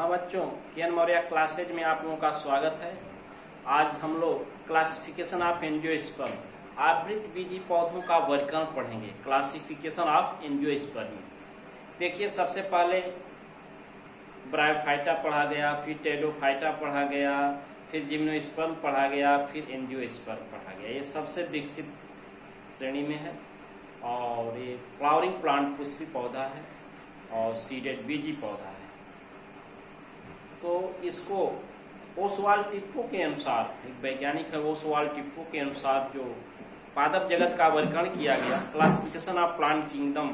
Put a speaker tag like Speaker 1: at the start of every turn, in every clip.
Speaker 1: हाँ बच्चों, KN Maurya classes में आप लोगों का स्वागत है। आज हम लोग क्लासिफिकेशन ऑफ एंजियोस्पर्म आवृतबीजी पौधों का वर्गीकरण पढ़ेंगे। Classification of angiosperm. देखिए, सबसे पहले ब्रायोफाइटा पढ़ा गया, फिर टेडोफाइटा पढ़ा गया, फिर जिम्नोस्पर्म पढ़ा गया, फिर एंजियोस्पर्म पढ़ा गया। ये सबसे विकसित श्रेणी में है और ये फ्लावरिंग प्लांट पुष्पी पौधा है और सीडेड बीजी पौधा है। तो इसको ओसवाल्ड टिप्पो के अनुसार, एक वैज्ञानिक है ओसवाल्ड टिप्पो के अनुसार जो पादप जगत का वर्गीकरण किया गया, क्लासिफिकेशन ऑफ प्लांट किंगडम,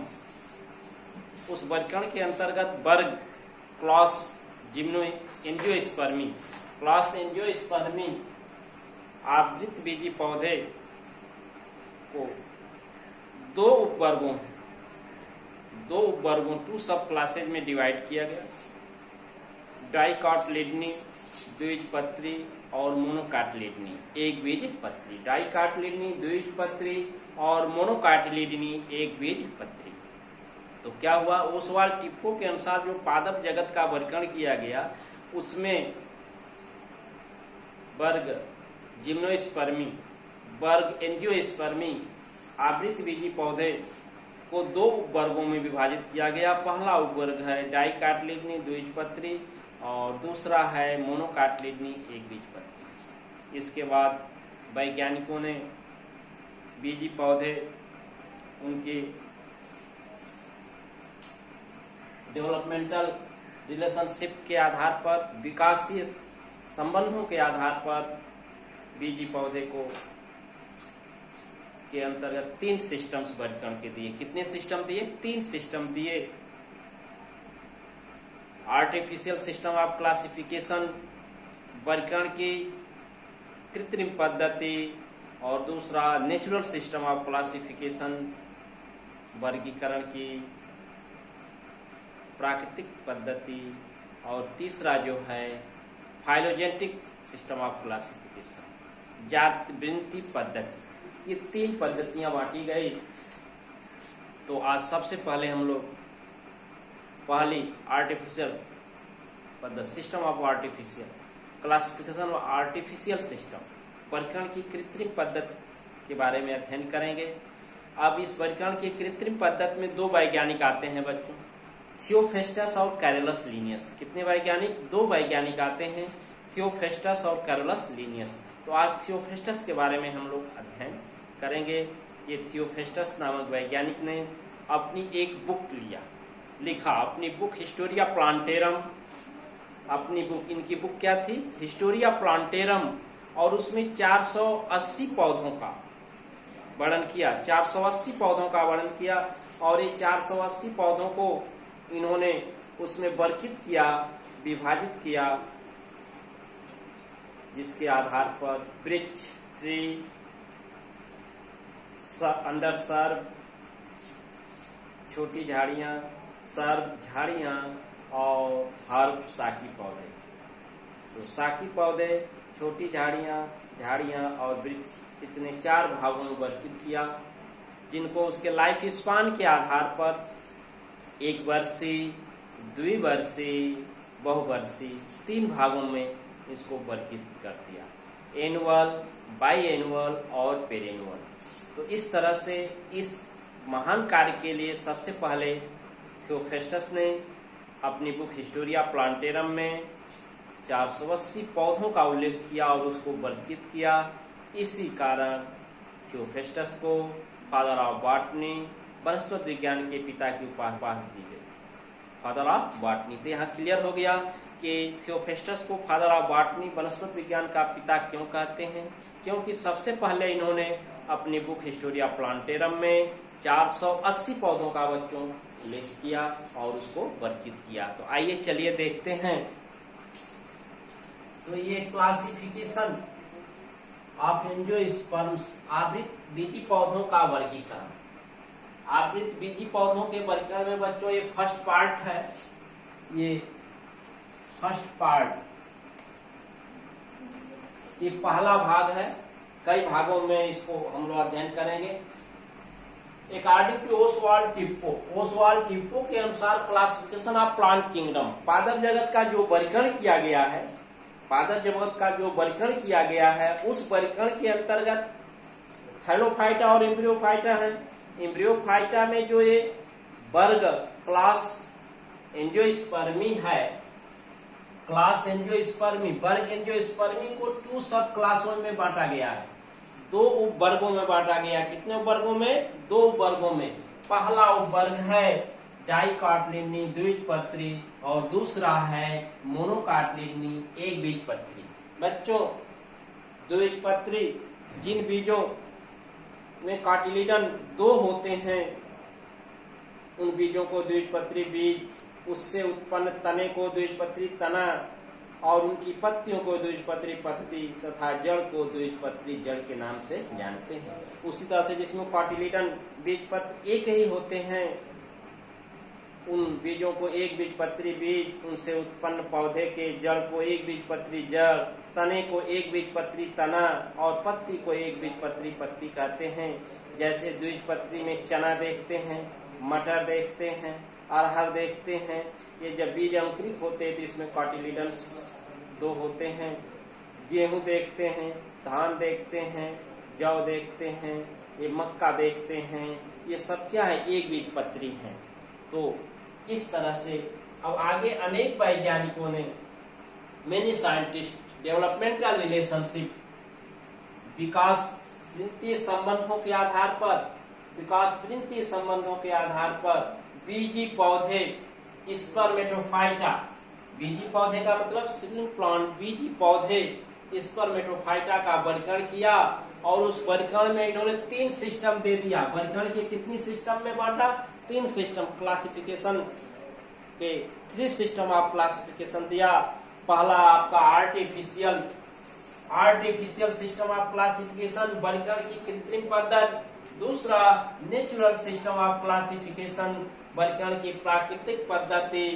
Speaker 1: उस वर्गीकरण के अंतर्गत वर्ग क्लास एंजियोस्पर्मी, क्लास एंजियोस्पर्मी आवृतबीजी पौधे को दो उपवर्गों टू सब क्लासेज में डिवाइड किया गया। डाइकोटिलेडनी द्विबीजपत्री और मोनोकोटिलेडनी एक बीजपत्री। डाइकोटिलेडनी द्विबीजपत्री और मोनोकोटिलेडनी एक बीजपत्री। तो क्या हुआ, ओसवाल्ड टिप्पो के अनुसार जो पादप जगत का वर्गीकरण किया गया उसमें वर्ग जिम्नोस्पर्मी, वर्ग एंजियोस्पर्मी आवृतबीजी पौधे को दो उपवर्गों में विभाजित किया गया। पहला उपवर्ग है डाइकोटिलेडनी द्विबीजपत्री और दूसरा है मोनोकोटिलेडनी एक बीजपत्री। इसके बाद वैज्ञानिकों ने बीजी पौधे उनके डेवलपमेंटल रिलेशनशिप के आधार पर, विकासीय संबंधों के आधार पर बीजी पौधे को के अंतर्गत 3 सिस्टम्स वर्गीकरण के दिए। कितने सिस्टम दिए? 3 सिस्टम दिए। आर्टिफिशियल सिस्टम ऑफ क्लासिफिकेशन, वर्गीकरण की कृत्रिम पद्धति, और दूसरा नेचुरल सिस्टम ऑफ क्लासिफिकेशन, वर्गीकरण की प्राकृतिक पद्धति, और तीसरा जो है फाइलोजेनेटिक सिस्टम ऑफ क्लासिफिकेशन, जात विन्यास पद्धति। ये 3 पद्धतियां बांटी गई। तो आज सबसे पहले हम लोग पहली आर्टिफिशियल पद्धति, सिस्टम ऑफ आर्टिफिशियल क्लासिफिकेशन और आर्टिफिशियल सिस्टम, वर्गीकरण की कृत्रिम पद्धति के बारे में अध्ययन करेंगे। अब इस वर्गीकरण की कृत्रिम पद्धति में 2 वैज्ञानिक आते हैं बच्चों, थियोफेस्टस और कैरोलस लिनियस। कितने वैज्ञानिक? 2 वैज्ञानिक आते हैं, थियोफेस्टस और कैरोलस लिनियस। तो आज थियोफेस्टस के बारे में हम लोग अध्ययन करेंगे। ये थियोफेस्टस नामक वैज्ञानिक ने अपनी एक बुक लिखा, अपनी बुक हिस्टोरिया प्लांटेरम। अपनी बुक, इनकी बुक क्या थी? Historia plantarum. और उसमें 480 पौधों का वर्णन किया, 480 पौधों का वर्णन किया। और ये 480 पौधों को इन्होंने उसमें वर्गीकृत किया, विभाजित किया, जिसके आधार पर वृक्ष, ट्री, अंडरसर्व, छोटी झाड़ियां, सर्व झाड़ियां और हर्ब शाकी पौधे। तो शाकी पौधे, छोटी झाड़ियां और वृक्ष, इतने 4 भागों में वर्गीकृत किया, जिनको उसके लाइफ स्पान के आधार पर 1 वर्षीय, द्विवर्षीय, बहुवर्षीय 3 भागों में इसको वर्गीकृत कर दिया, एनुअल, बाई एनुअल और पेरेनुअल। तो इस तरह से इस महान कार्य के लिए सबसे पहले थियोफेस्टस ने अपनी बुक हिस्टोरिया प्लांटेरम में 480 पौधों का उल्लेख किया और उसको वर्गीकृत किया। इसी कारण थियोफेस्टस को फादर ऑफ बॉटनी, वनस्पति विज्ञान के पिता की उपाधि दी गई, फादर ऑफ बॉटनी। तो यहाँ क्लियर हो गया कि थियोफेस्टस को फादर ऑफ बॉटनी, वनस्पति विज्ञान का पिता क्यों कहते हैं, क्योंकि सबसे पहले इन्होंने अपनी बुक हिस्टोरिया प्लांटेरम में 480 पौधों का बच्चों उल्लेख किया और उसको वर्गीकृत किया। तो आइए चलिए देखते हैं। तो ये क्लासिफिकेशन ऑफ एंजियोस्पर्म्स, आवृतबीजी पौधों का वर्गीकरण। आवृतबीजी पौधों के वर्गीकरण में बच्चों ये फर्स्ट पार्ट है, ये फर्स्ट पार्ट, ये पहला भाग है। कई भागों में इसको हम लोग अध्ययन करेंगे। अकॉर्डिंग टू ओसवाल्ड टिप्पो के अनुसार क्लासिफिकेशन ऑफ प्लांट किंगडम, पादप जगत का जो वर्गीकरण किया गया है, पादप जगत का जो वर्गीकरण किया गया है, उस वर्गीकरण के अंतर्गत थैलोफाइटा और एम्ब्रियोफाइटा है। एम्ब्रियोफाइटा में जो ये वर्ग क्लास एंजियोस्पर्मी है, क्लास एंजियोस्पर्मी, वर्ग एंजियोस्पर्मी को 2 सब क्लासों में बांटा गया है, 2 उप वर्गों में बांटा गया। कितने उप वर्गों में? 2 उप वर्गों में। पहला उप वर्ग है डाइकोटिलिडनी द्विबीजपत्री और दूसरा है मोनोकोटिलिडनी एक बीजपत्री। बच्चों, द्विबीजपत्री जिन बीजों में कोटिलिडन 2 होते हैं उन बीजों को द्विबीजपत्री बीज, उससे उत्पन्न तने को द्विबीजपत्री तना और उनकी पत्तियों को द्विबीजपत्री पत्ती तथा जड़ को द्विबीजपत्री जड़ के नाम से जानते हैं। उसी तरह से जिसमें कोटिलिडन बीजपत्र एक ही होते हैं उन बीजों को एक बीजपत्री बीज, उनसे उत्पन्न पौधे के जड़ को एक बीजपत्री जड़, तने को एक बीजपत्री तना और पत्ती को एक बीजपत्री पत्ती कहते हैं। जैसे द्विबीजपत्री में चना देखते हैं, मटर देखते हैं, अरहर देखते हैं। ये जब बीज अंकुरित होते हैं तो इसमें कोटिलिडन्स 2 होते हैं। गेहूं देखते हैं, धान देखते हैं, जौ देखते हैं, ये मक्का देखते हैं, ये सब क्या है? एक बीजपत्री है। तो इस तरह से अब आगे अनेक वैज्ञानिकों ने, मेनी साइंटिस्ट डेवलपमेंटल रिलेशनशिप, विकास वृत्तीय संबंधों के आधार पर, विकास वृत्तीय संबंधों के आधार पर बीजी पौधे स्पर्मेटोफाइटा, बीजी पौधे का मतलब सीडलिंग प्लांट, बीजी पौधे स्पर्मेटोफाइटा का वर्गीकरण किया और उस वर्गीकरण में इन्होंने 3 सिस्टम दे दिया। वर्गीकरण के कितनी सिस्टम में बांटा? 3 सिस्टम क्लासिफिकेशन के 3 सिस्टम ऑफ क्लासिफिकेशन दिया। पहला आपका आर्टिफिशियल सिस्टम ऑफ क्लासिफिकेशन, वर्गीकरण की कृत्रिम पद्धति। दूसरा नेचुरल सिस्टम ऑफ क्लासिफिकेशन, वर्गीकरण की प्राकृतिक पद्धति।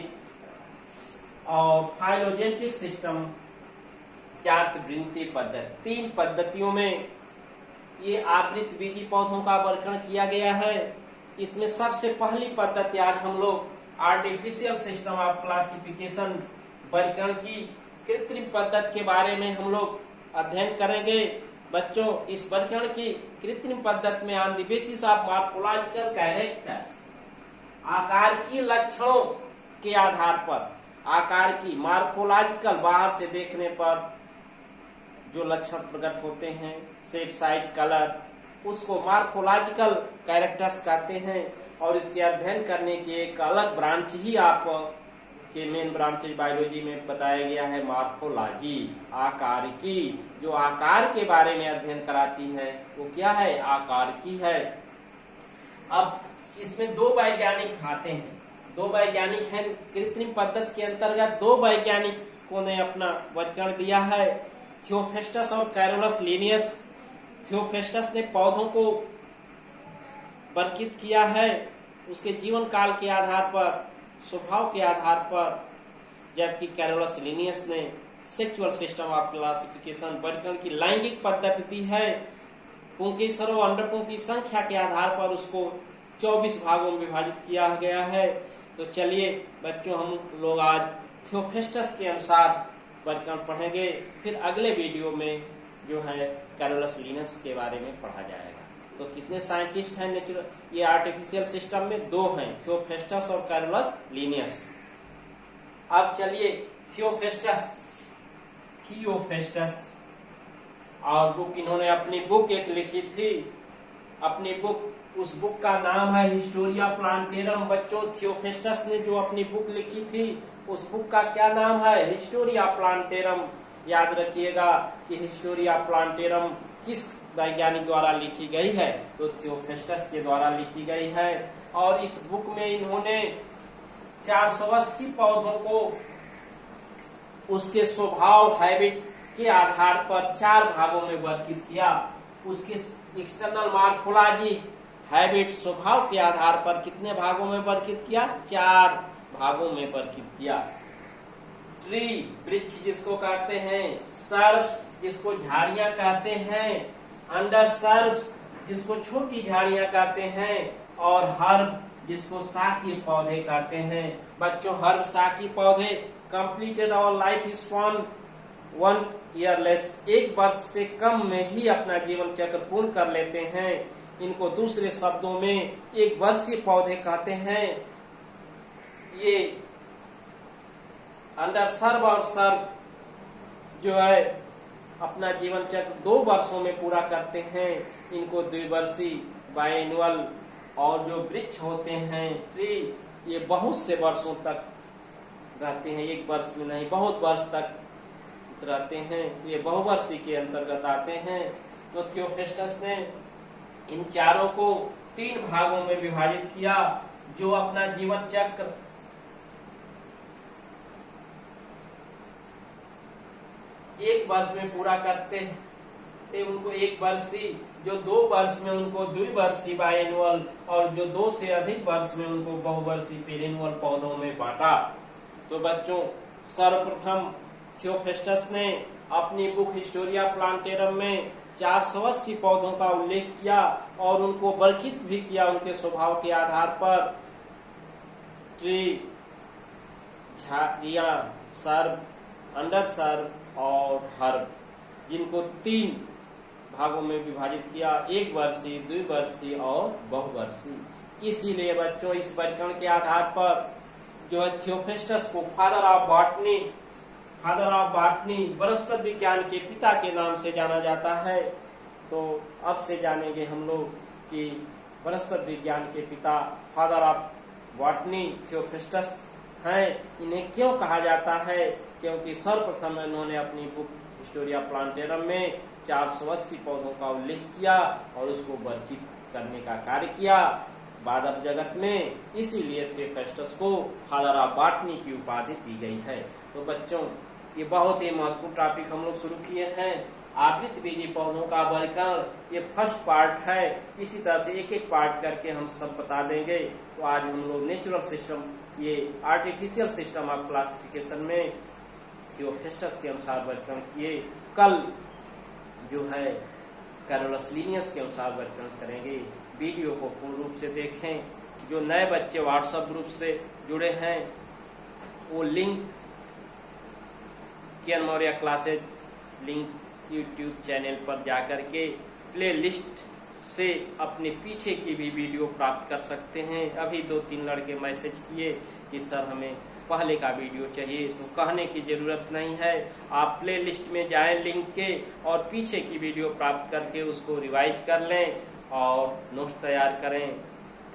Speaker 1: और फाइलोजेनेटिक सिस्टम, जात वृत्ति पद्धति। 3 पद्धतियों में ये आवृत बीजी पौधों का वर्गीकरण किया गया है। इसमें सबसे पहली पद्धति आज हम लोग आर्टिफिशियल सिस्टम ऑफ क्लासिफिकेशन, वर्गीकरण की कृत्रिम पद्धति के बारे में हम लोग अध्ययन करेंगे। बच्चों, इस वर्गीकरण की कृत्रिम पद्धति में on the basis of morphological character, आकार की लक्षणों के आधार पर, आकार की मॉर्फोलॉजिकल, बाहर से देखने पर जो लक्षण प्रकट होते हैं, शेप, साइज, कलर, उसको मॉर्फोलॉजिकल कैरेक्टर्स कहते हैं। और इसके अध्ययन करने की एक अलग ब्रांच ही आप के मेन ब्रांच बायोलॉजी में बताया गया है, मॉर्फोलॉजी, आकारिकी। जो आकार के बारे में अध्ययन कराती है वो क्या है? आकारिकी है। अब इसमें 2 वैज्ञानिक आते हैं, 2 वैज्ञानिक हैं। कृत्रिम पद्धति के अंतर्गत 2 वैज्ञानिकों ने अपना वर्गीकरण दिया है, थियोफेस्टस और कैरोलस लिनियस। थियोफेस्टस ने पौधों को वर्गीकृत किया है उसके जीवन काल के आधार पर, स्वभाव के आधार पर, जबकि कैरोलस लिनियस ने सेक्सुअल सिस्टम ऑफ क्लासिफिकेशन, वर्गीकरण की लैंगिक पद्धति दी है। पुंकेसरों, अंडकों की संख्या के आधार पर उसको 24 भागों में विभाजित किया गया है। तो चलिए बच्चों, हम लोग आज थियोफेस्टस के अनुसार वर्गीकरण पढ़ेंगे। फिर अगले वीडियो में जो है कैरोलस लिनियस के बारे में पढ़ा जाएगा। तो कितने साइंटिस्ट हैं नेचुरल, ये आर्टिफिशियल सिस्टम में 2 हैं, थियोफेस्टस और कैरोलस लिनियस। अब चलिए थियोफेस्टस और बुक, इन्होंने अपनी बुक एक लिखी थी, अपनी बुक, उस बुक का नाम है हिस्टोरिया प्लांटेरम। बच्चों, थियोफेस्टस ने जो अपनी बुक लिखी थी उस बुक का क्या नाम है? Historia plantarum. याद रखिएगा कि हिस्टोरिया प्लांटेरम किस वैज्ञानिक द्वारा लिखी गई है? तो थियोफेस्टस के द्वारा लिखी गई है। और इस बुक में इन्होंने 480 पौधों को उसके स्वभाव, हैबिट के आधार पर 4 भागों में वर्गीकृत किया। उसके एक्सटर्नल मॉर्फोलॉजी, हैबिट, स्वभाव के आधार पर कितने भागों में वर्गीकृत किया? 4 भागों में वर्गीकृत किया। ट्री, वृक्ष जिसको कहते हैं, सर्व्स जिसको झाड़ियां कहते हैं, अंडर सर्व्स जिसको छोटी झाड़ियां कहते हैं, और हर्ब जिसको शाकीय पौधे कहते हैं। बच्चों हर्ब शाकीय पौधे completed our life span 1 year less, 1 वर्ष से कम में ही अपना जीवन चक्र पूर्ण कर लेते हैं। इनको दूसरे शब्दों में 1 वर्षीय पौधे कहते हैं। ये अंडर सर्व और सर्व जो है अपना जीवन चक्र 2 वर्षों में पूरा करते हैं। इनको द्विवर्षीय, बाइएनुअल, और जो वृक्ष होते हैं ट्री, ये बहुत से वर्षों तक रहते हैं, 1 वर्ष में नहीं, बहुत वर्ष तक रहते हैं। ये बहुवर्षीय के अंतर्गत आते हैं। तो थियोफेस्टस ने इन चारों को 3 भागों में विभाजित किया। जो अपना जीवन चक्र 1 वर्ष में पूरा करते थे उनको 1 वर्षीय, जो 2 वर्ष में उनको द्विवर्षीय बाइएनुअल, और जो 2 से अधिक वर्ष में उनको बहुवर्षीय पेरेनुअल पौधों में बांटा। तो बच्चों सर्वप्रथम थियोफेस्टस ने अपनी बुक हिस्टोरिया प्लांटेरम में 480 पौधों का उल्लेख किया और उनको वर्गीकृत भी किया उनके स्वभाव के आधार पर। ट्री, झाड़ियां, सर्ब, अंडर सर्ब और हर्ब, जिनको 3 भागों में विभाजित किया, 1 वर्षीय, द्विवर्षीय और बहुवर्षीय। इसीलिए बच्चों इस वर्गीकरण के आधार पर जो है थियोफेस्टस को फादर ऑफ बॉटनी, वनस्पति विज्ञान के पिता के नाम से जाना जाता है। तो अब से जानेंगे हम लोग कि वनस्पति विज्ञान के पिता फादर ऑफ बॉटनी थियोफेस्टस हैं। इन्हें क्यों कहा जाता है? क्योंकि सर्वप्रथम इन्होंने अपनी बुक हिस्टोरिया प्लांटेरम में 480 पौधों का उल्लेख किया और उसको वर्गीकृत करने का कार्य किया वादव जगत में। इसीलिए थियोफेस्टस को फादर ऑफ बॉटनी की उपाधि दी गई है। तो बच्चों ये बहुत ही महत्वपूर्ण टॉपिक हम लोग शुरू किए हैं, आवृतबीजी पौधों का वर्गीकरण। ये फर्स्ट पार्ट है। इसी तरह से एक पार्ट करके हम सब बता देंगे। तो आज हम लोग नेचुरल सिस्टम, ये आर्टिफिशियल सिस्टम ऑफ क्लासिफिकेशन में थियोफेस्टस के अनुसार वर्गीकरण किए। कल जो है कैरोलस लिनियस के अनुसार वर्गीकरण करेंगे। वीडियो को पूर्ण रूप से देखें। जो नए बच्चे व्हाट्सएप ग्रुप से जुड़े हैं वो link Kiran Maurya classes link YouTube channel पर जाकर के प्ले लिस्ट से अपने पीछे की भी वीडियो प्राप्त कर सकते हैं। अभी 2-3 लड़के मैसेज किए कि सर हमें पहले का वीडियो चाहिए, तो कहने की जरूरत नहीं है। आप प्ले लिस्ट में जाएं लिंक के और पीछे की वीडियो प्राप्त करके उसको रिवाइज कर लें और नोट्स तैयार करें।